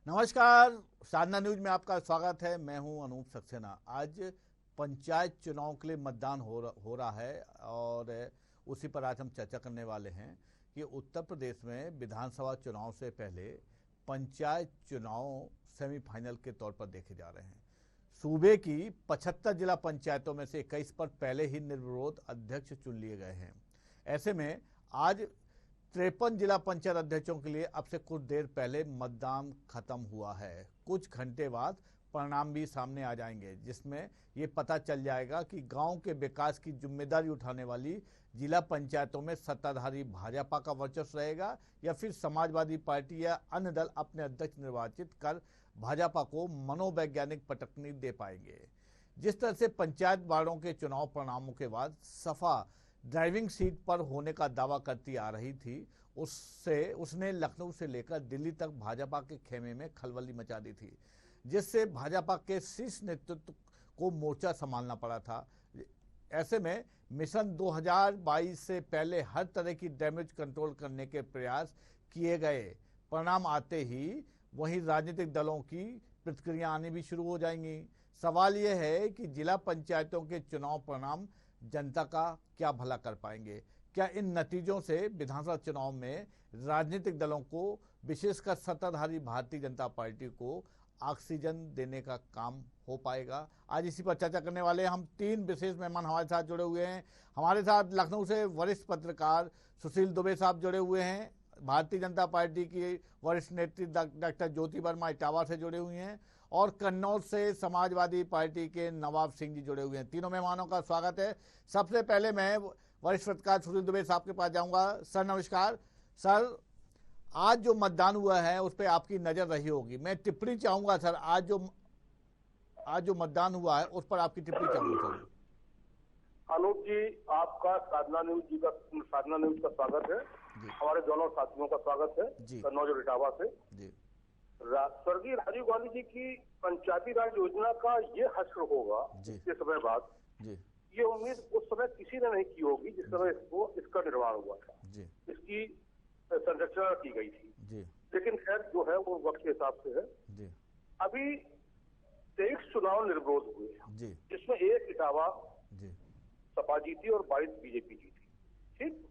नमस्कार। साधना न्यूज में आपका स्वागत है। मैं हूं अनूप सक्सेना। आज पंचायत चुनाव के लिए मतदान हो रहा है और उसी पर आज हम चर्चा करने वाले हैं कि उत्तर प्रदेश में विधानसभा चुनाव से पहले पंचायत चुनाव सेमीफाइनल के तौर पर देखे जा रहे हैं। सूबे की 75 जिला पंचायतों में से 21 पर पहले ही निर्विरोध अध्यक्ष चुन लिए गए हैं। ऐसे में आज 53 जिला पंचायत अध्यक्षों के लिए अब से कुछ देर पहले मतदान खत्म हुआ है। कुछ घंटे बाद परिणाम भी सामने आ जाएंगे, जिसमें ये पता चल जाएगा कि गांव के विकास की जिम्मेदारी उठाने वाली जिला पंचायतों में सत्ताधारी भाजपा का वर्चस्व रहेगा या फिर समाजवादी पार्टी या अन्य दल अपने अध्यक्ष निर्वाचित कर भाजपा को मनोवैज्ञानिक पटकनी दे पाएंगे। जिस तरह से पंचायत वार्डों के चुनाव परिणामों के बाद सपा ड्राइविंग सीट पर होने का दावा करती आ रही थी, उसने लखनऊ से लेकर दिल्ली तक भाजपा के खेमे में खलबली मचा दी थी, जिससे भाजपा के शीर्ष नेतृत्व को मोर्चा संभालना पड़ा था। ऐसे में मिशन 2022 से पहले हर तरह की डैमेज कंट्रोल करने के प्रयास किए गए। परिणाम आते ही वहीं राजनीतिक दलों की प्रतिक्रिया आनी भी शुरू हो जाएंगी। सवाल यह है कि जिला पंचायतों के चुनाव परिणाम जनता का क्या भला कर पाएंगे। क्या इन नतीजों से विधानसभा चुनाव में राजनीतिक दलों को, विशेषकर सत्ताधारी भारतीय जनता पार्टी को ऑक्सीजन देने का काम हो पाएगा? आज इसी पर चर्चा करने वाले हम तीन विशेष मेहमान हमारे साथ जुड़े हुए हैं। हमारे साथ लखनऊ से वरिष्ठ पत्रकार सुशील दुबे साहब जुड़े हुए हैं। भारतीय जनता पार्टी की वरिष्ठ नेत्री डॉक्टर ज्योति वर्मा इटावा से जुड़े हुए हैं और कन्नौज से समाजवादी पार्टी के नवाब सिंह जी जुड़े हुए हैं। तीनों मेहमानों का स्वागत है। सबसे पहले मैं वरिष्ठ पत्रकार सुशील दुबे साहब के पास जाऊंगा। सर नमस्कार। सर, आज जो मतदान हुआ है उस पर आपकी नजर रही होगी। मैं टिप्पणी चाहूंगा सर, आज जो मतदान हुआ है उस पर आपकी टिप्पणी चाहूंगा सर। अनूप जी, आपका साधना न्यूज का स्वागत है। हमारे दोनों साथियों का स्वागत है कन्नौज और इटावा से। स्वर्गीय राजीव गांधी जी की पंचायती राज योजना का ये हश्र होगा इसके समय बाद, ये उम्मीद उस समय किसी ने नहीं की होगी जिस समय इसका निर्माण हुआ था, इसकी संरचना की गई थी। लेकिन खैर जो है वो वक्त के हिसाब से है। अभी 23 चुनाव निर्विरोध हुए, जिसमें एक इटावा सपा जीती और 22 बीजेपी जीती। ठीक,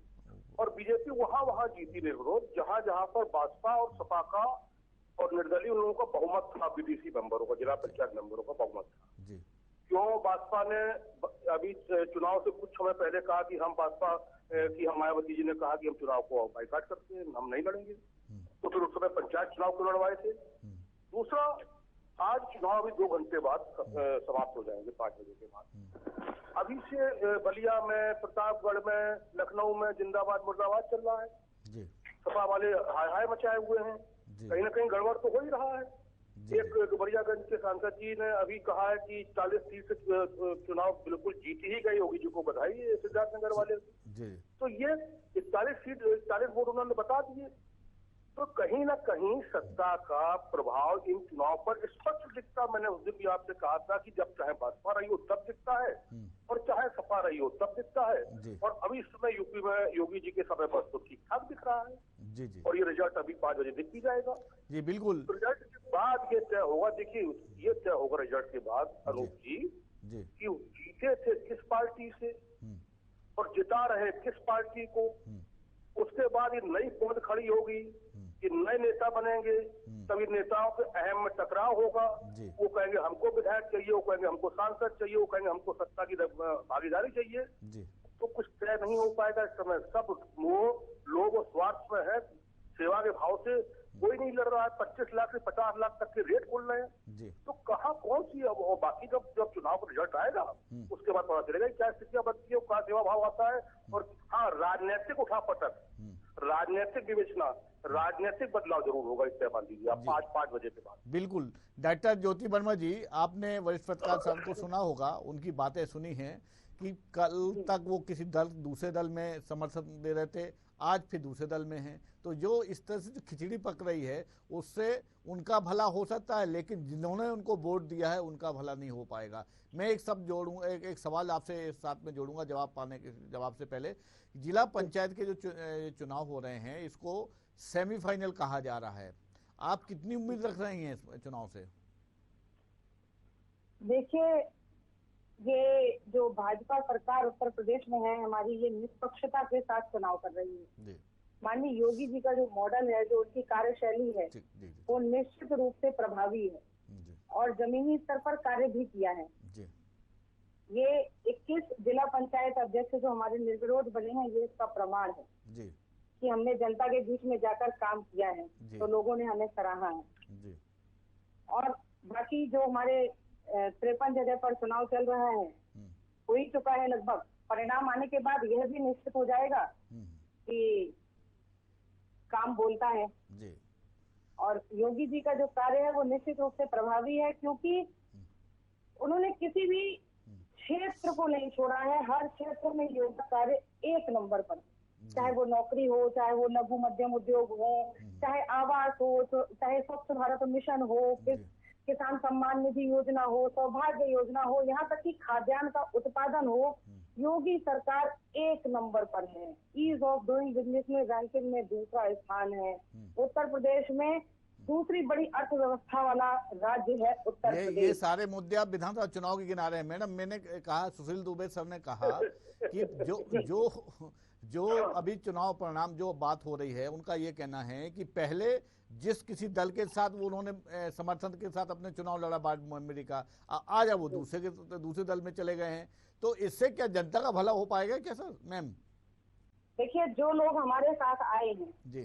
और बीजेपी वहां जीती निर्विरोध जहां जहां पर भाजपा और सपा का और निर्दलीय लोगों का बहुमत था। बीडीसी मेंबरों का, जिला पंचायत मेंबरों का बहुमत था। क्यों भाजपा ने अभी चुनाव से कुछ समय पहले कहा कि हम भाजपा की, हम मायावती जी ने कहा कि हम चुनाव को बाइकाट करते हैं, हम नहीं लड़ेंगे, तो फिर उस समय पंचायत चुनाव को लड़वाए थे। दूसरा, आज चुनाव अभी 2 घंटे बाद समाप्त हो जाएंगे, 5 बजे के बाद। अभी से बलिया में, प्रतापगढ़ में, लखनऊ में जिंदाबाद मुर्दाबाद चल रहा है। सपा वाले हाय हाय मचाए हुए हैं। कहीं ना कहीं गड़बड़ तो हो ही रहा है। एक बलियागंज के सांसद जी ने अभी कहा है कि 40 सीट से चुनाव बिल्कुल जीत ही गई होगी, जिनको बधाई है सिद्धार्थनगर वाले। तो ये 40 वोट उन्होंने बता दिए। तो कहीं ना कहीं सत्ता का प्रभाव इन चुनाव पर स्पष्ट दिखता। मैंने उस दिन भी आपसे कहा था कि जब चाहे भाजपा रही हो तब दिखता है और चाहे सपा रही हो तब दिखता है। और अभी इस समय यूपी में योगी जी के समय पर तो ठीक ठाक दिख रहा है। और ये रिजल्ट अभी 5 बजे दिख भी जाएगा। जी बिल्कुल। रिजल्ट के बाद ये तय होगा। देखिए, ये तय होगा रिजल्ट के बाद अनूप जी कि जीते थे किस पार्टी से और जिता रहे किस पार्टी को। उसके बाद ये नई पौध खड़ी होगी कि नए नेता बनेंगे, तभी नेताओं के अहम में टकराव होगा। वो कहेंगे हमको विधायक चाहिए, वो कहेंगे हमको सांसद चाहिए, वो कहेंगे हमको सत्ता की भागीदारी चाहिए। तो कुछ तय नहीं हो पाएगा इस समय। सब वो लोग स्वार्थ में है, सेवा के भाव से कोई नहीं लड़ रहा है। 25 लाख से 50 लाख तक के रेट बोल रहे हैं। तो कहाँ कौन सी अब बाकी जब चुनाव का रिजल्ट आएगा उसके बाद पता चलेगा क्या स्थितियां बनती है, क्या सेवा भाव आता है। और हाँ, राजनीतिक उठापटक, राजनीतिक विवेचना, राजनीतिक बदलाव जरूर होगा। इस तय मान लीजिए आप 5 बजे के बाद। बिल्कुल। डॉक्टर ज्योति वर्मा जी, आपने वरिष्ठ पत्रकार साहब को सुना होगा, उनकी बातें सुनी हैं कि कल तक वो किसी दूसरे दल में समर्थन दे रहे थे, आज फिर दूसरे दल में हैं। तो जो इस तरह से जो खिचड़ी पक रही है उससे उनका भला हो सकता है, लेकिन जिन्होंने उनको वोट दिया है उनका भला नहीं हो पाएगा। मैं एक सवाल आपसे साथ में जोड़ूंगा जवाब से पहले। जिला पंचायत के जो चुनाव हो रहे हैं इसको सेमीफाइनल कहा जा रहा है। आप कितनी उम्मीद रख रही हैं इस चुनाव से? देखिए, ये जो भाजपा सरकार उत्तर प्रदेश में है हमारी, ये निष्पक्षता के साथ चुनाव कर रही है। माननीय योगी जी का जो मॉडल है, जो उनकी कार्यशैली है, वो निश्चित रूप से प्रभावी है और जमीनी स्तर पर कार्य भी किया है। ये 21 जिला पंचायत अध्यक्ष जो हमारे निर्विरोध बने हैं, ये इसका प्रमाण है कि हमने जनता के बीच में जाकर काम किया है, तो लोगों ने हमें सराहा है। और बाकी जो हमारे 53 जगह पर चुनाव चल रहा है, हो ही चुका है लगभग। परिणाम आने के बाद यह भी निश्चित हो जाएगा कि काम बोलता है और योगी जी का जो कार्य है वो निश्चित रूप से प्रभावी है, क्योंकि उन्होंने किसी भी क्षेत्र को नहीं छोड़ा है। हर क्षेत्र में योगा कार्य एक नंबर पर, चाहे वो नौकरी हो, चाहे वो लघु मध्यम उद्योग हो, चाहे आवास हो, चाहे स्वच्छ भारत मिशन हो, किसान सम्मान निधि योजना हो, सौभाग्य योजना हो, यहाँ तक कि खाद्यान्न का उत्पादन हो, योगी सरकार एक नंबर पर है। ईज ऑफ डूइंग बिजनेस में रैंकिंग में दूसरा स्थान है। उत्तर प्रदेश में दूसरी बड़ी अर्थव्यवस्था वाला राज्य है उत्तर प्रदेश। ये सारे मुद्दे आप विधानसभा चुनाव के किनारे हैं मैडम। मैंने कहा, सुशील दुबे सर ने कहा कि जो अभी चुनाव परिणाम जो बात हो रही है, उनका ये कहना है कि पहले जिस किसी दल के साथ वो उन्होंने समर्थन के साथ अपने चुनाव लड़ा बाद मेमोरी का, आज वो दूसरे दल में चले गए हैं, तो इससे क्या जनता का भला हो पाएगा क्या सर? मैम देखिए, जो लोग हमारे साथ आए हैं जी,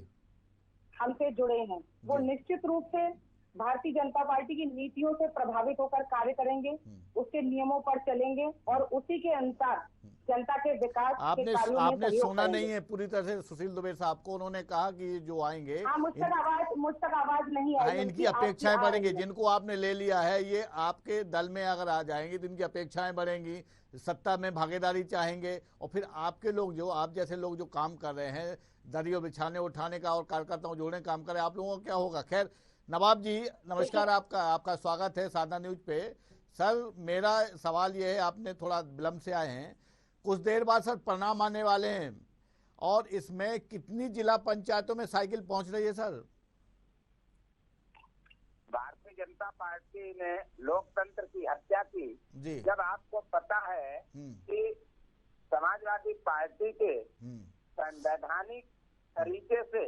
हमसे जुड़े हैं, वो निश्चित रूप से भारतीय जनता पार्टी की नीतियों से प्रभावित होकर कार्य करेंगे, उसके नियमों पर चलेंगे और उसी के अनुसार जनता के विकास आपने सुना नहीं है पूरी तरह से सुशील दुबे साहब को। उन्होंने कहा कि जो आएंगे, मुझ तक आवाज नहीं आई। इनकी अपेक्षाएं बढ़ेंगी। जिनको आपने ले लिया है, ये आपके दल में अगर आ जाएंगे तो इनकी अपेक्षाएं बढ़ेंगी, सत्ता में भागीदारी चाहेंगे, और फिर आपके लोग, जो आप जैसे लोग जो काम कर रहे हैं, दरियों बिछाने उठाने का और कार्यकर्ताओं जोड़ने काम कर रहे हैं, आप लोगों का क्या होगा? खैर, नवाब जी नमस्कार, आपका स्वागत है साधना न्यूज पे। सर, मेरा सवाल ये है, आपने थोड़ा विलंब से आए हैं, कुछ देर बाद सर परिणाम आने वाले हैं, और इसमें कितनी जिला पंचायतों में साइकिल पहुंच रही है सर? भारतीय जनता पार्टी ने लोकतंत्र की हत्या की जी। जब आपको पता है कि समाजवादी पार्टी के संवैधानिक तरीके से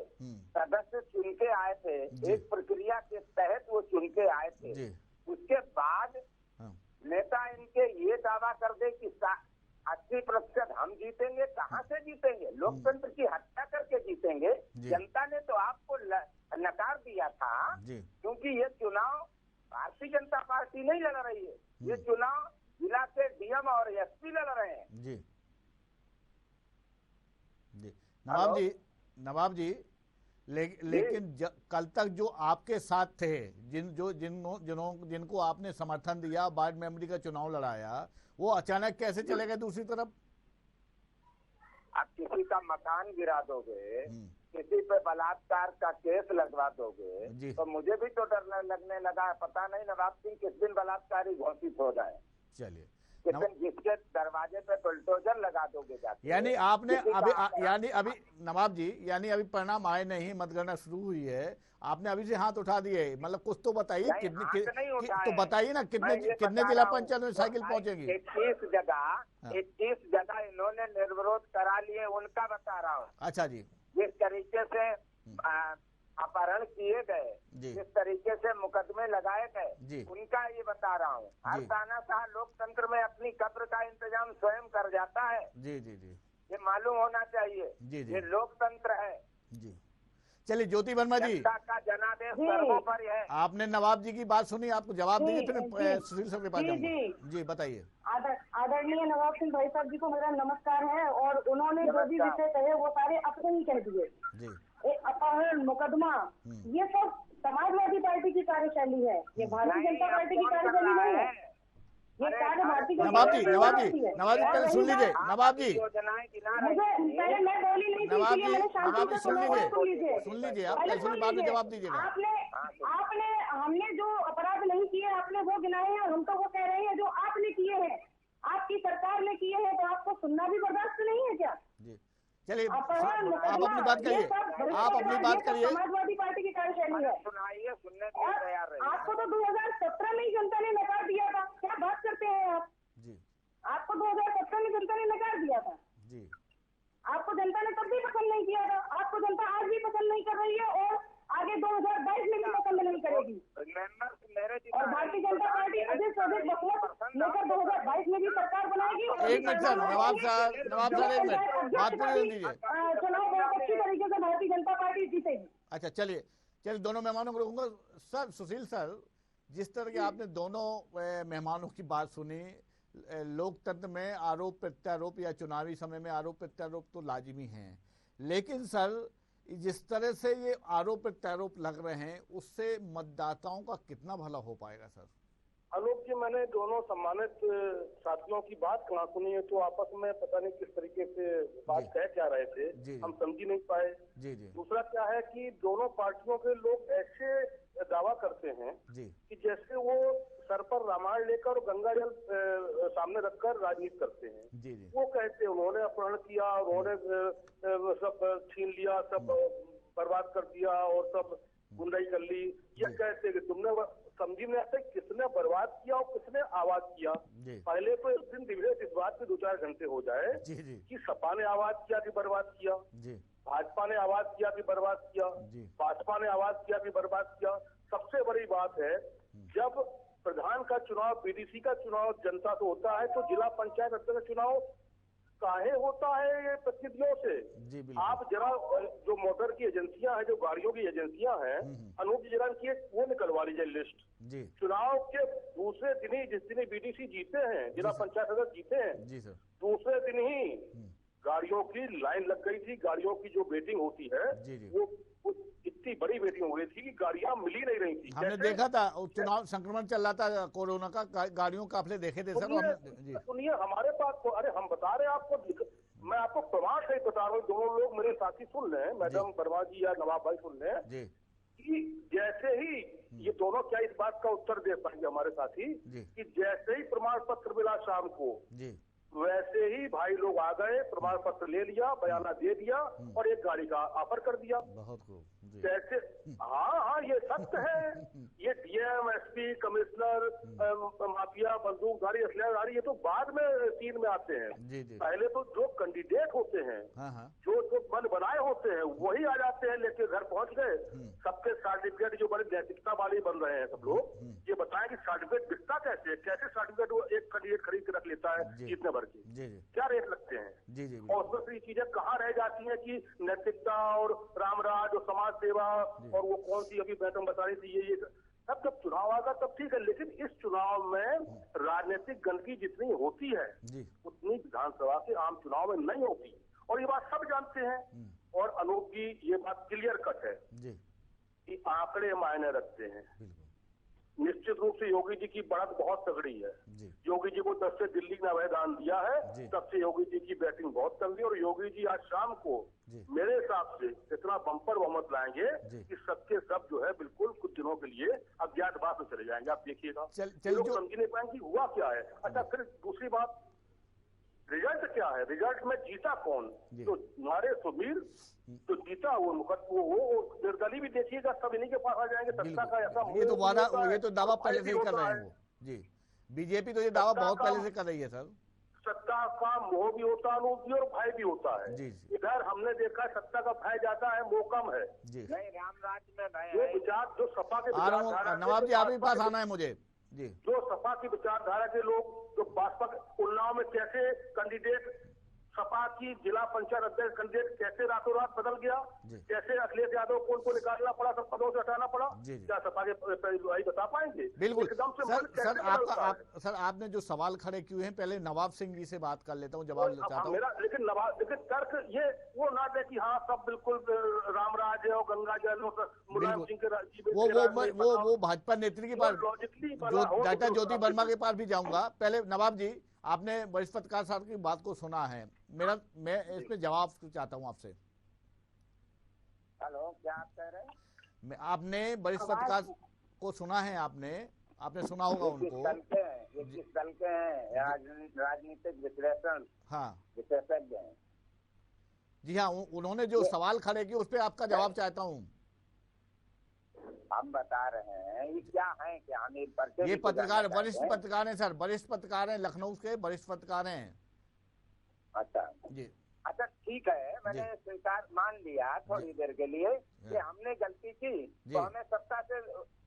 सदस्य चुन के आए थे, एक प्रक्रिया के तहत वो चुन के आए थे, उसके बाद नेता इनके ये दावा कर दे कि 80% हम जीतेंगे। कहाँ से जीतेंगे? लोकतंत्र की हत्या करके जीतेंगे। जनता ने तो आपको नकार दिया था, क्योंकि ये चुनाव भारतीय जनता पार्टी नहीं लड़ रही है, ये चुनाव जिला के डीएम और एसपी लड़ रहे हैं। जी नवाब जी, लेकिन कल तक जो आपके साथ थे, जिनको आपने समर्थन दिया, बाद मेमोरी का चुनाव लड़ाया, वो अचानक कैसे चले गए दूसरी तरफ? आप किसी का मकान गिरा दोगे, किसी पे बलात्कार का केस लगवा दोगे, तो मुझे भी तो डर लगने लगा है। पता नहीं नवाब सिंह किस दिन बलात्कारी घोषित हो जाए। चलिए, जिसके दरवाजे पे बुलडोजर लगा दोगे जाके। यानी आपने अभी नवाब जी, यानी अभी परिणाम आए नहीं, मतगणना शुरू हुई है, आपने अभी से हाथ उठा दिए, मतलब कुछ तो बताइए, तो बताइए ना, कितने जिला पंचायत में साइकिल पहुंचेगी? 21 जगह इन्होंने निर्विरोध करा लिए, उनका बता रहा हूँ। अच्छा जी। जिस तरीके से अपहरण किए गए, जिस तरीके से मुकदमे लगाए गए, उनका ये बता रहा हूँ। हर तानाशाह लोकतंत्र में अपनी कब्र का इंतजाम स्वयं कर जाता है। जी जी जी, ये मालूम होना चाहिए। ये लोकतंत्र है। जी, चलिए ज्योति वर्मा जी, का जनादेश सर्वोपरि है। आपने नवाब जी की बात सुनी, आपको जवाब दीजिए, फिर सुशील साहब के पास जाऊंगा। जी बताइए। आदरणीय नवाब सिंह भाई साहब जी को मेरा नमस्कार है, और उन्होंने जो भी विषय कहे वो सारे अपने ही कह दिए। अपहरण, मुकदमा, ये सब समाजवादी पार्टी की कार्यशैली है, ये भारतीय जनता पार्टी की कार्यशैली नहीं है। ये कार्य भारतीय नवाब जी पहले सुन लीजिए। नवाब जी, मुझे पहले मैं बोली नहीं थी, मैंने शांति से सुन लीजिए, आप पहले बाद में जवाब दीजिएगा। आपने हमने जो अपराध नहीं किए आपने वो गिनाए हैं, और हम तो वो कह रहे हैं जो आपने किए हैं, आपकी सरकार ने किए हैं, तो आपको सुनना भी बर्दाश्त नहीं है क्या? जी चलिए आप अपनी बात करिए, आप अपनी बात करिए। समाजवादी पार्टी की कार्यशैली है। सुनाइए, सुनने के लिए तैयार रहिए। आपको तो 2017 में ही जनता ने नकार दिया था, क्या बात करते हैं आप जी। आपको 2017 में जनता ने नकार दिया था जी। आपको जनता ने तब भी पसंद नहीं किया था, आपको जनता आज भी पसंद नहीं कर रही है और आगे 2022 में भी पसंद नहीं करेगी। और भारतीय जनता पार्टी अधिक से अधिक बहुमत लेकर 2022 में भी सरकार बनाएगी। एक मिनट सर, नवाब साहब एक मिनट बात पूरी होने दीजिए। चुनाव बहुत अच्छी तरीके से भारतीय जनता पार्टी जीतेगी। अच्छा चलिए दोनों मेहमानों को रखूंगा। सर सुशील सर, जिस तरह के आपने दोनों मेहमानों की बात सुनी, लोकतंत्र में आरोप प्रत्यारोप या चुनावी समय में आरोप प्रत्यारोप तो लाजिमी हैं, लेकिन सर जिस तरह से ये आरोप प्रत्यारोप लग रहे हैं उससे मतदाताओं का कितना भला हो पाएगा सर? आलोक जी, मैंने दोनों सम्मानित साथियों की बात कहाँ सुनी है, तो आपस में पता नहीं किस तरीके से बात कह क्या रहे थे, हम समझ ही नहीं पाए। दूसरा क्या है कि दोनों पार्टियों के लोग ऐसे दावा करते हैं कि जैसे वो सर पर रामायण लेकर गंगा जल सामने रखकर राजनीति करते हैं। वो कहते हैं उन्होंने अपहरण किया, उन्होंने सब छीन लिया, सब बर्बाद कर दिया और सब गुंडाई कर ली। ये कहते कि तुमने समझी नहीं आते किसने बर्बाद किया और किसने आवाज किया। पहले तो एक दिन डिबेट इस बात पे 2-4 घंटे हो जाए कि सपा ने आवाज किया कि बर्बाद किया, भाजपा ने आवाज किया कि बर्बाद किया, भाजपा ने आवाज किया कि बर्बाद किया। सबसे बड़ी बात है, जब प्रधान का चुनाव, बीडीसी का चुनाव जनता से होता है तो जिला पंचायत अध्यक्ष का चुनाव काहे होता है ये प्रतिनिधियों से। आप जरा जो मोटर की एजेंसियां हैं, जो गाड़ियों की एजेंसियां हैं, अनूप जी जरा की वो निकलवा लीजिए लिस्ट। चुनाव के दूसरे दिन ही, जिस दिन बीडीसी जीते हैं, जिला पंचायत अध्यक्ष जीते हैं, दूसरे दिन ही गाड़ियों की लाइन लग गई थी। गाड़ियों की जो वेटिंग होती है वो इतनी बड़ी वेटिंग हो गई थी कि गाड़ियां मिल ही नहीं रही थी। हमने देखा था चुनाव संक्रमण चल रहा था कोरोना का, गाड़ियों काफिले देखे थे सर। सुनिए हमारे पास तो, अरे हम बता रहे हैं आपको, मैं आपको प्रमाण से बता रहा हूँ, दोनों लोग मेरे साथी सुन लें, मैडम वर्मा जी या नवाब भाई सुन लें कि जैसे ही ये दोनों क्या इस बात का उत्तर दे पाएंगे हमारे साथी कि जैसे ही प्रमाण पत्र मिला शाम को, वैसे ही भाई लोग आ गए, प्रमाण पत्र ले लिया, बयाना दे दिया और एक गाड़ी का ऑफर कर दिया। बहुत खूब। जैसे हाँ ये सत्य है। ये डीएम, एसपी, कमिश्नर, माफिया, बंदूकधारी, असलहाधारी ये तो बाद में सीन में आते हैं। पहले तो जो कैंडिडेट होते हैं, जो मन बनाए होते हैं, वही आ जाते हैं, लेके घर पहुंच गए। सबके सर्टिफिकेट जो बड़े नैतिकता वाले बन रहे हैं सब लोग, ये बताएं कि सर्टिफिकेट बिकता कैसे, कैसे सर्टिफिकेट वो एक कैंडिडेट खरीद के रख लेता है जीतने भर के, क्या रेट लगते हैं। और उसमें फिर चीजें कहाँ रह जाती हैं कि नैतिकता और रामराज और समाज सेवा और वो कौन सी अभी मैडम बता रही थी, ये सब जब चुनाव आएगा तब ठीक है, लेकिन इस चुनाव में राजनीतिक गंदगी जितनी होती है उतनी विधानसभा के आम चुनाव में नहीं होती, और ये बात सब जानते हैं। और अनूप जी ये बात क्लियर कट है कि आंकड़े मायने रखते हैं। निश्चित रूप से योगी जी की बढ़त बहुत तगड़ी है। योगी जी को तब से दिल्ली ने अवैधान दिया है, तब से योगी जी की बैटिंग बहुत तगड़ी, और योगी जी आज शाम को मेरे हिसाब से इतना बम्पर बहुमत लाएंगे कि सबके सब जो है बिल्कुल कुछ दिनों के लिए अज्ञातवास में चले जाएंगे। आप देखिएगा, लोग समझ नहीं पाएंगे हुआ क्या है। अच्छा, फिर दूसरी बात, रिजल्ट क्या है, रिजल्ट में जीता कौन, तो हमारे सुबीर तो जीता वो निर्दलीय भी देखिएगा, सब इन्हीं के पास आ जाएंगे। सत्ता का ऐसा ये तो वादा, ये तो दावा पहले से ही कर रहे हैं वो जी। बीजेपी तो ये दावा बहुत पहले से कर रही है सर। सत्ता का मोह भी होता है और भय भी होता है। इधर हमने देखा सत्ता का भय ज्यादा है, मोह कम है। नहीं, रामराज में भय जो विचार, जो सपा के नवाब जी आप ही पास आना है मुझे जी। जो सपा की विचारधारा के लोग, जो बासपा उन्नाव में कैसे कैंडिडेट, सपा की जिला पंचायत अध्यक्ष कैंडिडेट कैसे रातों रात बदल गया, कैसे अखिलेश यादव को निकालना पड़ा, सब पदों से हटाना पड़ा, क्या सपा के बता पाएंगे? बिल्कुल सर आपने जो सवाल खड़े किए हैं, पहले नवाब सिंह जी से बात कर लेता हूँ, जवाब चाहता हूँ। लेकिन तर्क ये वो ना दे कि हाँ सब बिल्कुल रामराज है और गंगा जल, मुलायम सिंह के वो भाजपा नेत्री के पास, डाटा ज्योति वर्मा के पास भी जाऊंगा। पहले नवाब जी, आपने वरिष्ठ पत्रकार साहब की बात को सुना है, मैं इसमें जवाब चाहता हूं आपसे। हेलो, क्या आप कह रहे हैं? आपने वरिष्ठ पत्रकार को सुना है, आपने सुना होगा उनको। ये किस दल के हैं? राजनीतिक विश्लेषण, हाँ, विशेषज्ञ हैं। जी हाँ, उन्होंने जो सवाल खड़े किए उस पर आपका जवाब चाहता हूँ। हम बता रहे हैं ये क्या है, क्या हम ये पत्रकार, वरिष्ठ पत्रकार हैं सर, वरिष्ठ पत्रकार हैं, लखनऊ के वरिष्ठ पत्रकार हैं। अच्छा जी, अच्छा ठीक है, मैंने स्वीकार मान लिया थोड़ी देर के लिए कि हमने गलती की तो हमें सत्ता से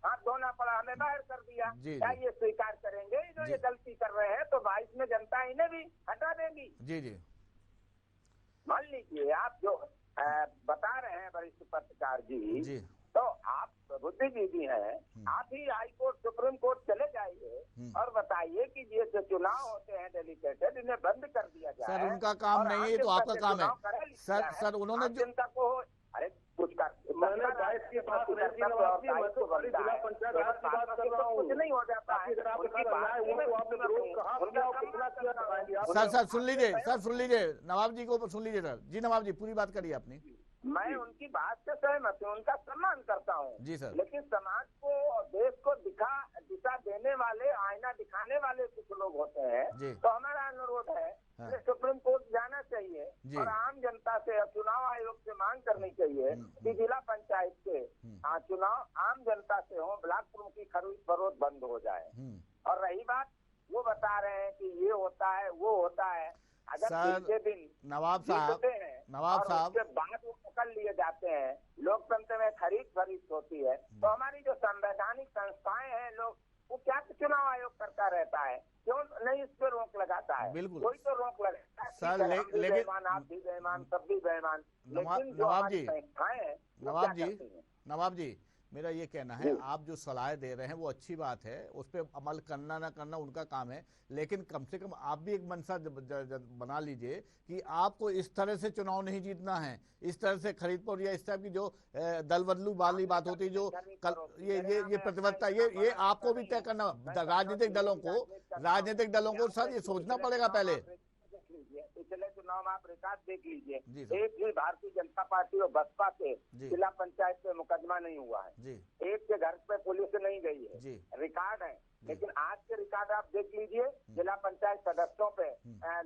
हाथ धोना पड़ा, हमें बाहर कर दिया। क्या ये स्वीकार करेंगे जो ये गलती कर रहे हैं? तो 22 में जनता इन्हें भी हटा देगी। जी जी, मान लीजिए आप जो बता रहे हैं वरिष्ठ पत्रकार जी, तो आप बुद्धिजीवी हैं, आप ही हाई कोर्ट सुप्रीम कोर्ट चले जाइए और बताइए कि ये जो चुनाव होते हैं डेलीगेटेड, इन्हें बंद कर दिया जाए। सर उनका काम नहीं है, तो आपका काम है। सर उन्होंने जनता को अरे कुछ कर कुछ नहीं हो जाता है। सर सुन लीजिए नवाब जी को सुन लीजिए सर। जी नवाब जी, पूरी बात करिए अपनी। मैं उनकी बात से सहमत हूँ, उनका सम्मान करता हूँ जी सर, लेकिन समाज को और देश को दिशा देने वाले, आईना दिखाने वाले कुछ लोग होते हैं। तो हमारा अनुरोध है कि सुप्रीम कोर्ट जाना चाहिए और आम जनता से, चुनाव आयोग से मांग करनी चाहिए कि जिला पंचायत के चुनाव आम जनता से हो, ब्लॉक प्रमुख की खरीद फरोख्त बंद हो जाए। और रही बात, वो बता रहे हैं कि ये होता है वो होता है, अगर दिन नवाब साहब उसके बाद वो पकड़ लिए जाते हैं, लोकतंत्र में खरीद फरोख्त होती है, तो हमारी जो संवैधानिक संस्थाएं हैं, लोग वो क्या चुनाव आयोग करता रहता है? क्यों नहीं इस पे रोक लगाता है? बिल्कुल कोई तो रोक लगाता है सर। लेकिन आप भी बेईमान, सब भी बेईमान, लेकिन जो हमारी संस्थाएं हैं नवाब जी मेरा ये कहना है, आप जो सलाह दे रहे हैं वो अच्छी बात है, उस पर अमल करना ना करना उनका काम है, लेकिन कम से कम आप भी एक मंशा बना लीजिए कि आपको इस तरह से चुनाव नहीं जीतना है, इस तरह से खरीद पर या इस तरह की जो दल बदलू वाली बात होती है, जो ये प्रतिबद्धता, ये आपको भी तय करना, राजनीतिक दलों को सर ये सोचना पड़ेगा पहले। पिछले चुनाव में आप रिकॉर्ड देख लीजिए, एक भी भारतीय जनता पार्टी और बसपा के जिला पंचायत पे मुकदमा नहीं हुआ है, एक के घर पे पुलिस नहीं गई है, रिकॉर्ड है। लेकिन आज के रिकॉर्ड आप देख लीजिए, जिला पंचायत सदस्यों पे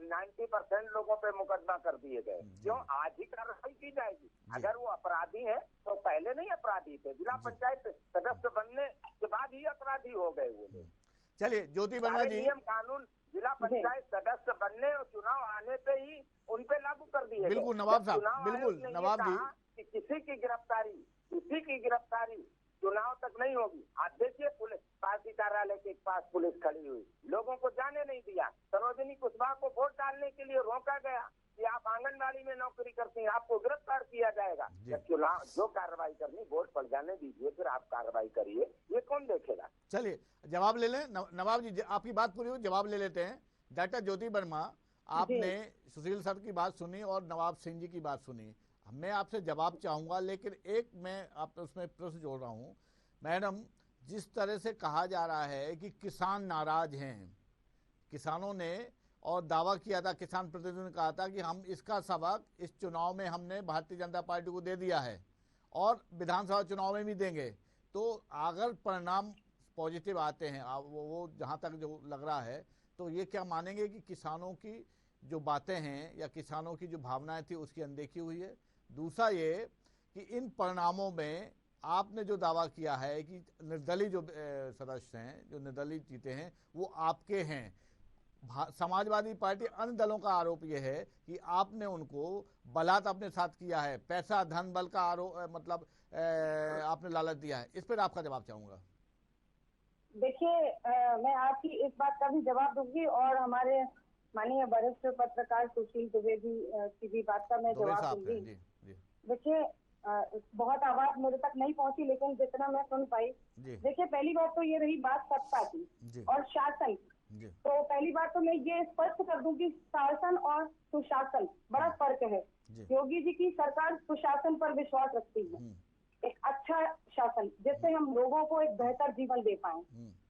90% लोगों पे मुकदमा कर दिए गए। क्यों? आज ही कार्रवाई की जाएगी। अगर वो अपराधी है तो पहले नहीं अपराधी थे, जिला पंचायत सदस्य बनने के बाद ही अपराधी हो गए वो लोग। चलिए ज्योति वर्मा जी, नियम कानून जिला पंचायत सदस्य बनने और चुनाव आने पे ही उन पे लागू कर दिए। बिल्कुल नवाब साहब, बिल्कुल नवाब जी, कि किसी की गिरफ्तारी चुनाव तक नहीं होगी। आप देखिए, पुलिस पार्टी कार्यालय के पास पुलिस खड़ी हुई, लोगों को जाने नहीं दिया। सरोजिनी कुशवाहा को वोट डालने के लिए रोका गया कि आप आंगनबाड़ी में नौकरी करती हैं, आपको गिरफ्तार किया जाएगा। चुनाव जो कार्रवाई करनी, वोट पड़ जाने दीजिए, फिर आप कार्रवाई करिए, ये कौन देखेगा? चलिए जवाब ले लें नवाब जी, आपकी बात पूरी हुई, जवाब ले लेते हैं। डॉक्टर ज्योति वर्मा, आपने सुशील सर की बात सुनी और नवाब सिंह जी की बात सुनी, मैं आपसे जवाब चाहूंगा, लेकिन एक मैं आप उसमें प्रश्न जोड़ रहा हूं। मैडम, जिस तरह से कहा जा रहा है कि किसान नाराज हैं, किसानों ने और दावा किया था, किसान प्रतिनिधियों ने कहा था कि हम इसका सबक इस चुनाव में हमने भारतीय जनता पार्टी को दे दिया है और विधानसभा चुनाव में भी देंगे, तो अगर परिणाम पॉजिटिव आते हैं, वो जहां तक जो लग रहा है, तो ये क्या मानेंगे कि किसानों की जो बातें हैं या किसानों की जो भावनाएं थी उसकी अनदेखी हुई है? दूसरा ये कि इन परिणामों में आपने जो दावा किया है कि निर्दलीय जो सदस्य हैं, जो निर्दलीय जीते हैं, वो आपके हैं। समाजवादी पार्टी अन्य दलों का आरोप यह है कि आपने उनको बलात् अपने साथ किया है, पैसा धन बल का आरोप, मतलब आपने लालच दिया है। इस पर आपका जवाब चाहूंगा। देखिए, मैं आपकी इस बात का भी जवाब दूंगी और हमारे माननीय वरिष्ठ पत्रकार सुशील द्विवेदी की भी बात का मैं जवाब दूंगी। देखिए, बहुत आवाज मेरे तक नहीं पहुंची, लेकिन जितना मैं सुन पाई, देखिए पहली बात तो ये रही बात सत्ता की और शासन। तो पहली बात तो मैं ये स्पष्ट कर दूं कि शासन और सुशासन बड़ा फर्क है। योगी जी की सरकार सुशासन पर विश्वास रखती है, एक अच्छा शासन जिससे हम लोगों को एक बेहतर जीवन दे पाए,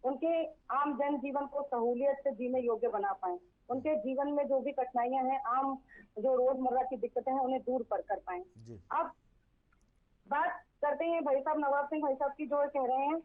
उनके आम जन जीवन को सहूलियत से जीने योग्य बना पाए, उनके जीवन में जो भी कठिनाइयां हैं, आम जो रोजमर्रा की दिक्कतें हैं, उन्हें दूर कर पाए। अब बात करते हैं भाई साहब, नवाब सिंह भाई साहब की, जो कह रहे हैं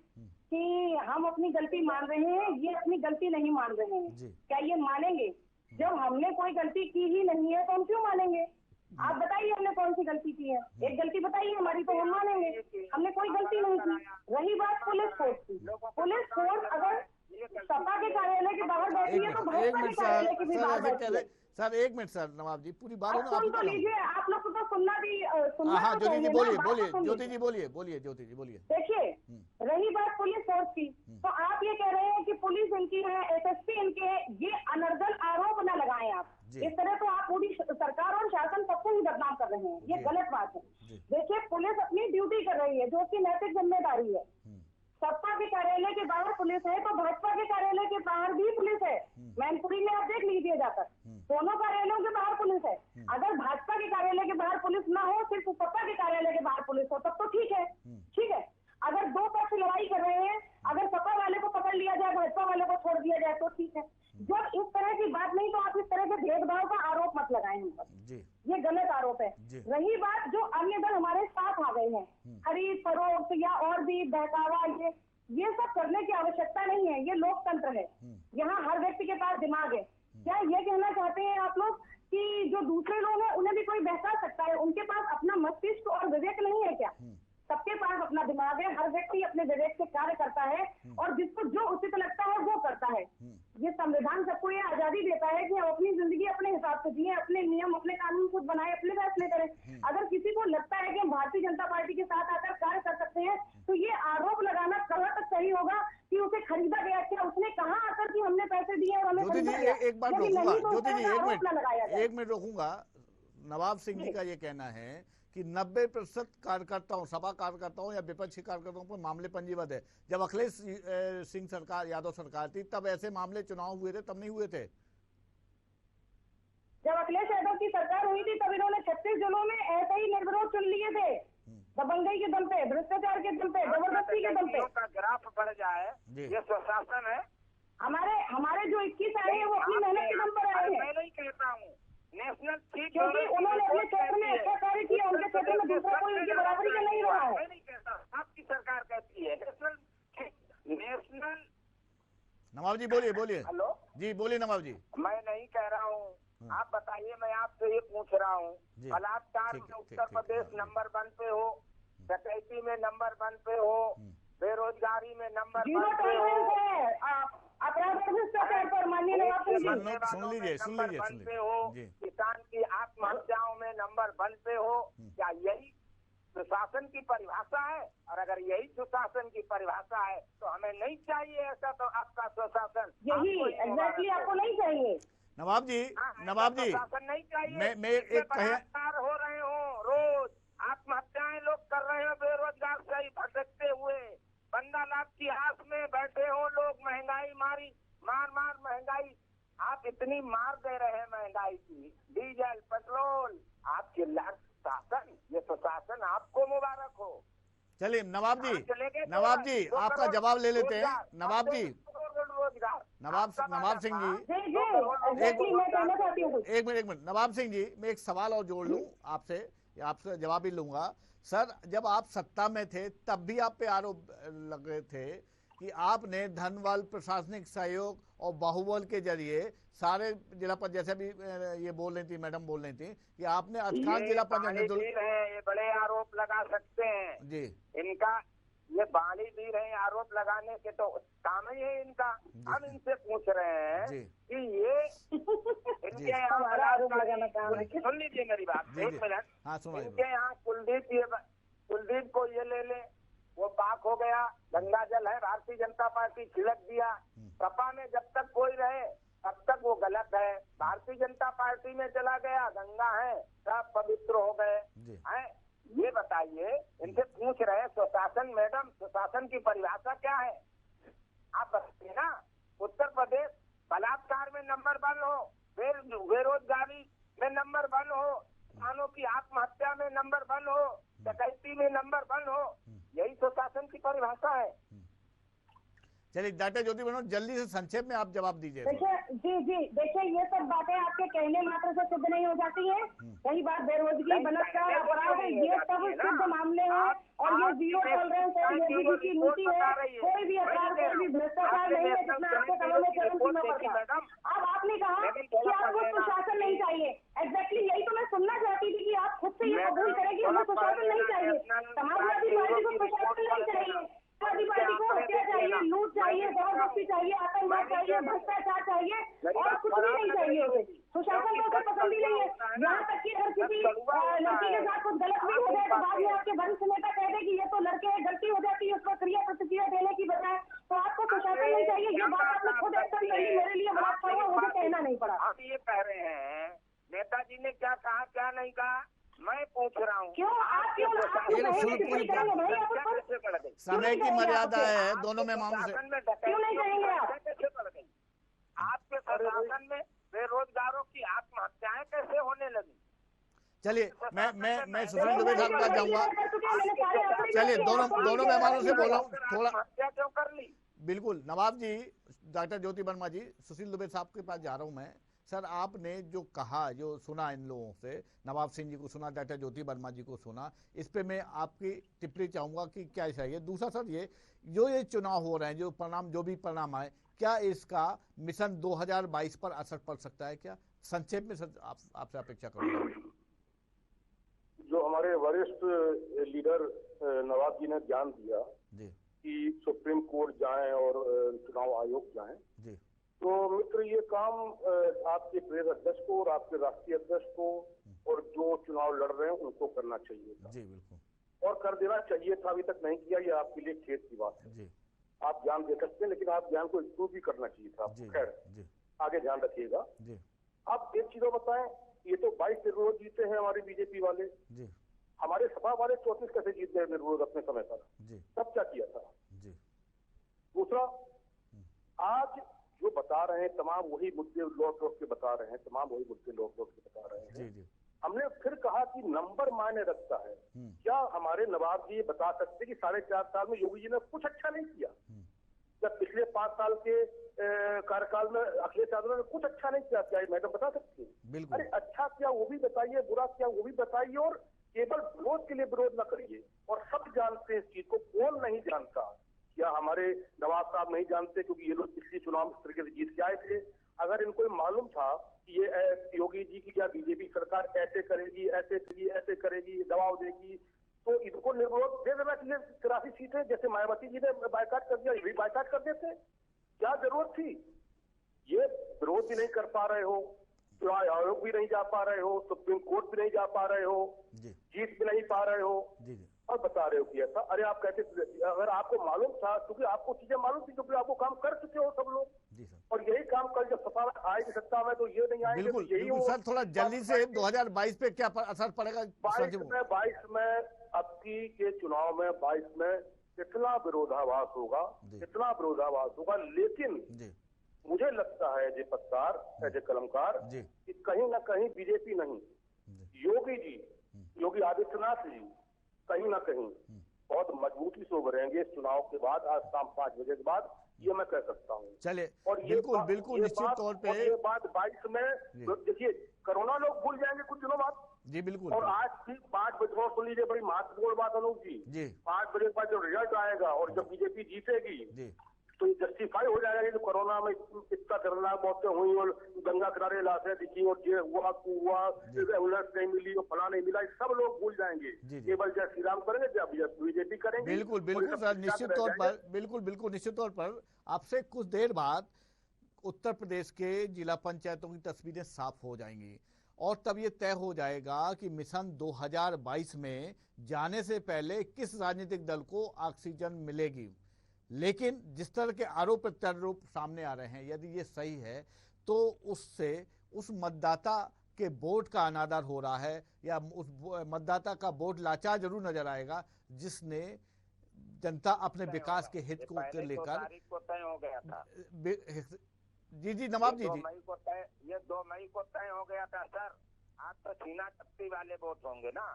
कि हम अपनी गलती मान रहे हैं, ये अपनी गलती नहीं मान रहे हैं। क्या ये मानेंगे? जब हमने कोई गलती की ही नहीं है तो हम क्यों मानेंगे? आप बताइए हमने कौन सी गलती की है, एक गलती बताइए हमारी तो हम मानेंगे, हमने कोई गलती नहीं की। रही बात पुलिस फोर्स की, पुलिस फोर्स अगर सपा के कार्यालय के बाहर बैठी है तो भाजपा के कार्यालय के भी बाहर बैठी है। सर एक मिनट सर, नवाब जी पूरी बात सुन तो लीजिए, आप लोग को तो सुनना भी सुनना। हाँ ज्योति जी बोलिए, ज्योति जी बोलिए, ज्योति जी बोलिए। देखिए रही बात पुलिस फोर्स की, तो आप ये कह रहे हैं कि पुलिस इनकी है, एसएसपी इनके है, ये अनर्गल आरोप न लगाएं आप। इस तरह तो आप पूरी सरकार और शासन सबको ही बदनाम कर रहे हैं, ये गलत बात है। देखिए पुलिस अपनी ड्यूटी कर रही है जो उसकी नैतिक जिम्मेदारी है। सपा के कार्यालय के बाहर पुलिस है तो भाजपा के कार्यालय के बाहर भी पुलिस है। मैनपुरी में आप देख लीजिए जाकर, दोनों कार्यालयों के बाहर पुलिस है। अगर भाजपा के कार्यालय के बाहर पुलिस ना हो, सिर्फ सपा के कार्यालय के बाहर पुलिस हो, तब तो ठीक है, ठीक है। अगर दो पक्ष लड़ाई कर रहे हैं, अगर सपा वाले को पकड़ लिया जाए, भाजपा वाले को छोड़ दिया जाए तो ठीक है। जब इस तरह की बात नहीं, तो आप इस तरह के भेदभाव का आरोप मत लगाएं हम पर, ये गलत आरोप है। रही बात जो अन्य दल हमारे साथ आ गए हैं, खरीद फरोख्त या और भी बहकावा, ये सब करने की आवश्यकता नहीं है। ये लोकतंत्र है, यहाँ हर व्यक्ति के पास दिमाग है। क्या ये कहना चाहते हैं आप लोग कि जो दूसरे लोग हैं उन्हें भी कोई बहका सकता है? उनके पास अपना मस्तिष्क और विवेक नहीं है क्या? सबके पास अपना दिमाग है, हर व्यक्ति अपने विवेक से कार्य करता है और जिसको जो उचित लगता है वो करता है। ये संविधान सबको ये आजादी देता है कि हम अपनी जिंदगी अपने हिसाब से जिए, अपने नियम अपने कानून खुद बनाए, अपने फैसले करें। अगर किसी को लगता है कि हम भारतीय जनता पार्टी के साथ आकर कार्य कर सकते हैं, तो ये आरोप लगाना कहाँ तक सही होगा कि उसे खरीदा गया? क्या उसने कहा आकर कि हमने पैसे दिए और हमें खरीदा गया? एक बात रोकूंगा ज्योति जी, एक मिनट रोकूंगा। नवाब सिंह जी का ये कहना है कि 90% कार्यकर्ताओं, सपा कार्यकर्ताओं या विपक्षी कार्यकर्ताओं पर मामले पंजीबद्ध है। जब अखिलेश सिंह सरकार, यादव सरकार थी, तब ऐसे मामले चुनाव हुए थे, तब नहीं हुए थे? जब अखिलेश यादव की सरकार हुई थी तब इन्होंने 36 जिलों में ऐसे ही निर्विरोध चुन लिए थे, दबंगई के दम पे, भ्रष्टाचार के दम पे, जबरदस्ती के दम पे। ग्राफ बढ़ जाए, ये स्वशासन है। हमारे जो 21 आए हैं वो अपनी मेहनत के दम पर आए हैं। मैं नहीं कहता हूँ नेशनल, क्योंकि उन्होंने अपने क्षेत्र में अच्छा कार्य किया, उनके क्षेत्र में दूसरा कोई उनकी बराबरी का नहीं रहा है। मैं नहीं कहता, आपकी सरकार कहती है नेशनल। नवाब जी बोलिए। हेलो जी बोलिए नवाब जी। मैं नहीं कह रहा हूँ, आप बताइए। मैं आपसे ये पूछ रहा हूँ, बलात्कार में उत्तर प्रदेश नंबर 1 पे हो, डकैती में नंबर 1 पे हो, बेरोजगारी में नंबर 1 पे हो, अपराध पर माननीय नवाब सिंह जी सुन लीजिए हो, किसान की आत्महत्याओं में नंबर 1 पे हो। क्या यही सुशासन की परिभाषा है? और अगर यही सुशासन की परिभाषा है तो हमें नहीं चाहिए ऐसा। तो आपका सुशासन यही एग्जैक्टली आपको नहीं चाहिए। नवाब जी सुशासन नहीं चाहिए। मैं एक हो रहे हो, रोज आत्महत्याएं लोग कर रहे हो, बेरोजगार से भटकते हुए 15 लाख की आस में बैठे हो लोग। महंगाई मार महंगाई, आप इतनी मार दे रहे हैं महंगाई की, डीजल पेट्रोल, आपके शासन, ये शासन आपको मुबारक हो। चलिए नवाब जी आपका जवाब ले लेते हैं। नवाब सिंह जी एक मिनट नवाब सिंह जी, मैं एक सवाल और जोड़ लूं आपसे जवाब ही लूंगा। सर जब आप सत्ता में थे तब भी आप पे आरोप लग रहे थे कि आपने धनबल, प्रशासनिक सहयोग और बाहुबल के जरिए सारे जिला पर, जैसे भी ये बोल रही थी मैडम बोल रही थी कि आपने अधिकांश जिला पंचायत, ये बड़े आरोप लगा सकते हैं जी, इनका ये बाली दी रहे आरोप लगाने के तो काम ही है इनका। हम इनसे पूछ रहे हैं कि ये इनके यहाँ, सुन लीजिए मेरी बात एक मिनट। इनके यहाँ कुलदीप को ये ले ले, वो पाक हो गया, गंगा जल है, भारतीय जनता पार्टी छिड़क दिया। सपा में जब तक कोई रहे तब तक वो गलत है। भारतीय जनता पार्टी में चला गया, गंगा है, सब पवित्र हो गए हैं। ये बताइए, इनसे पूछ रहे हैं सुशासन। मैडम सुशासन की परिभाषा क्या है आप बताइए ना। उत्तर प्रदेश बलात्कार में नंबर 1 हो, बेरोजगारी में नंबर 1 हो, किसानों की आत्महत्या में नंबर 1 हो, डकैती में नंबर 1 हो, यही सुशासन की परिभाषा है। चलिए डॉक्टर ज्योति बनो जल्दी से संक्षेप में आप जवाब दीजिए। देखिए ये सब बातें आपके कहने मात्र से सिद्ध नहीं हो जाती है। रही बात बेरोजगारी, बलात्कार, अपराध, ये सब सिद्ध मामले हैं और ये जीरो टॉलरेंस है, मोदी जी की नीति है। कोई भी अपराध, कोई भी भ्रष्टाचार नहीं है जिसमें आपके कदम में चरम सीमा पर था। अब आपने कहा कि आपको प्रशासन नहीं चाहिए, एग्जैक्टली यही तो मैं सुनना चाहती थी कि चाहिए, लूट चाहिए, जबरदस्ती चाहिए, आतंकवाद चाहिए, भ्रष्टाचार चाहिए और कुछ भी नहीं चाहिए उसे। सुशासन तो उसे पसंद ही नहीं है। यहाँ तक कि अगर किसी लड़की के साथ कुछ गलत भी हो जाए तो बाद में आपके वरिष्ठ नेता कह दे कि ये तो लड़के गलती हो जाती है, उसको क्रिया प्रतिक्रिया देने की बजाय, तो आपको सुशासन नहीं चाहिए। ये बात आपने खुद एक्सेप्ट कर ली, मेरे लिए बड़ा पड़ा, मुझे कहना नहीं पड़ा। आप ये कह रहे हैं नेताजी ने क्या कहा क्या नहीं कहा, मैं पूछ रहा हूँ क्यों आप क्यों समय की मर्यादा है दोनों मेहमानों से, क्यों नहीं कहेंगे आप? कैसे बढ़ गई आपके प्रशासन में? बेरोजगारों की आत्महत्याएं कैसे होने लगी? चलिए मैं सुशील दुबे साहब के पास जाऊंगा। चलिए दोनों मेहमानों से बोला थोड़ा हत्या क्यों कर ली? बिल्कुल नवाब जी, डॉक्टर ज्योति वर्मा जी, सुशील दुबे साहब के पास जा रहा हूं मैं। सर आपने जो कहा, जो सुना इन लोगों से, नवाब सिंह जी को सुना, डॉक्टर ज्योति वर्मा जी को सुना, इस पे मैं आपकी टिप्पणी चाहूंगा कि क्या चाहिए। दूसरा सर ये चुनाव हो रहे हैं, जो भी परिणाम आए, क्या इसका मिशन 2022 पर असर पड़ सकता है? क्या संक्षेप में सर आपसे अपेक्षा करूंगा। जो हमारे वरिष्ठ लीडर नवाब जी ने बयान दिया जी कि सुप्रीम कोर्ट जाएं और चुनाव आयोग जाएं जी, तो मित्र ये काम आपके प्रदेश अध्यक्ष को और आपके राष्ट्रीय अध्यक्ष को और जो चुनाव लड़ रहे हैं उनको करना चाहिए था जी, बिल्कुल, और कर देना चाहिए था। अभी तक नहीं किया, ये आपके लिए खेद की बात है। जी, आप ज्ञान दे सकते हैं, लेकिन आप ज्ञान को इम्प्रूव भी करना चाहिए था। खैर आगे ध्यान रखिएगा जी। आप एक चीज बताएं, ये तो 22 निर्विरोध जीते हैं हमारे बीजेपी वाले जी, हमारे सपा वाले 34 कैसे जीत गए निर्विरोध अपने समय पर जी, तब क्या किया था जी। दूसरा, आज जो बता रहे हैं तमाम वही मुद्दे लौट के बता रहे हैं, तमाम वही मुद्दे लौट के बता रहे हैं। जी जी। हमने फिर कहा कि नंबर मायने रखता है। क्या हमारे नवाब जी ये बता सकते कि 4.5 साल में योगी जी ने कुछ अच्छा नहीं किया? जब पिछले 5 साल के कार्यकाल में अखिलेश यादव ने कुछ अच्छा नहीं किया, क्या मैडम बता सकती है? अरे अच्छा किया वो भी बताइए, बुरा किया वो भी बताइए, और केवल विरोध के लिए विरोध न करिए। और सब जानते हैं इस चीज को, कौन नहीं जानता? क्या हमारे नवाब साहब नहीं जानते? क्योंकि ये लोग पिछले चुनाव में इस तरीके से जीत के आए थे। अगर इनको मालूम था कि ये योगी जी की क्या बीजेपी सरकार ऐसे करेगी, ऐसे करेगी, दबाव देगी, तो इनको निर्विरोध दे देना चाहिए 83 सीटें, जैसे मायावती जी ने बायकाट कर दिया, ये भी बायकाट कर देते। क्या जरूरत थी? ये विरोध भी नहीं कर पा रहे हो, चुनाव आयोग भी नहीं जा पा रहे हो, सुप्रीम कोर्ट भी नहीं जा पा रहे हो, जीत भी नहीं पा रहे हो, और बता रहे हो कि ऐसा। अरे आप कहते, अगर आपको मालूम था, क्योंकि आपको चीजें मालूम थी, क्योंकि आपको काम कर चुके हो सब लोग, और यही काम कल जब सत्ता में आएगी सत्ता में तो ये नहीं आएंगे। बिल्कुल, तो यही सर थोड़ा जल्दी से 2022 पे क्या असर पड़ेगा? 22 में अब की के चुनाव में 22 में कितना विरोधाभास होगा, कितना विरोधाभास होगा। लेकिन मुझे लगता है अजय पत्रकार, अजय कलमकार, कि कहीं ना कहीं बीजेपी नहीं, योगी जी, योगी आदित्यनाथ जी कहीं ना कहीं बहुत मजबूती से उभरेंगे इस चुनाव के बाद। आज शाम 5 बजे के बाद ये मैं कह सकता हूँ। चले, और बिल्कुल निश्चित तौर पे ये बात 22 में देखिए, कोरोना लोग भूल जाएंगे कुछ दिनों बाद। जी बिल्कुल। और आज ठीक 5 बजे सुन लीजिए, बड़ी महत्वपूर्ण बात अनूप जी, 5 बजे के बाद जो रिजल्ट आएगा और जब बीजेपी जीतेगी तो ये जस्टिफाई हो जाएगा कि कोरोना में इतना खतरनाक मौतें हुई और गंगा किनारे लाशें दिखी और ये हुआ एम्बुलेंस नहीं मिली और फला नहीं मिला, सब लोग भूल जाएंगे। केवल जय श्री राम करेंगे, जब बीजेपी करेंगे। बिल्कुल सर, निश्चित तौर पर, बिल्कुल निश्चित तौर पर आपसे कुछ देर बाद उत्तर प्रदेश के जिला पंचायतों की तस्वीरें साफ हो जाएंगी और तब ये तय हो जाएगा कि मिशन 2022 में जाने से पहले किस राजनीतिक दल को ऑक्सीजन मिलेगी। लेकिन जिस तरह के आरोप प्रत्यारोप सामने आ रहे हैं, यदि ये सही है तो उससे उस मतदाता के वोट का अनादर हो रहा है, या उस मतदाता का वोट लाचार जरूर नजर आएगा जिसने जनता अपने विकास के हित को लेकर तय हो गया था। जी नवाब जी, ये 2 मई को तय हो गया था सर। आज तो छीना चप्पी वाले वोट होंगे ना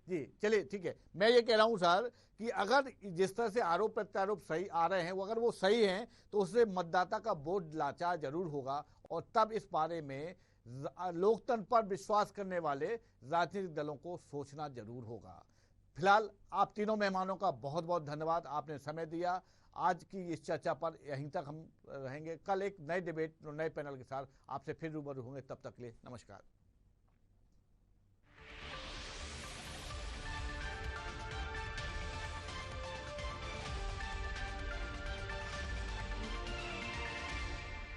जी। चलिए ठीक है, मैं ये कह रहा हूं सर कि अगर जिस तरह से आरोप प्रत्यारोप सही आ रहे हैं, वो अगर वो सही हैं तो उससे मतदाता का वोट लाचार जरूर होगा और तब इस बारे में लोकतंत्र पर विश्वास करने वाले राजनीतिक दलों को सोचना जरूर होगा। फिलहाल आप तीनों मेहमानों का बहुत बहुत धन्यवाद, आपने समय दिया। आज की इस चर्चा पर यहीं तक हम रहेंगे। कल एक नए डिबेट, नए पैनल के साथ आपसे फिर रूबरू होंगे। तब तक के लिए नमस्कार।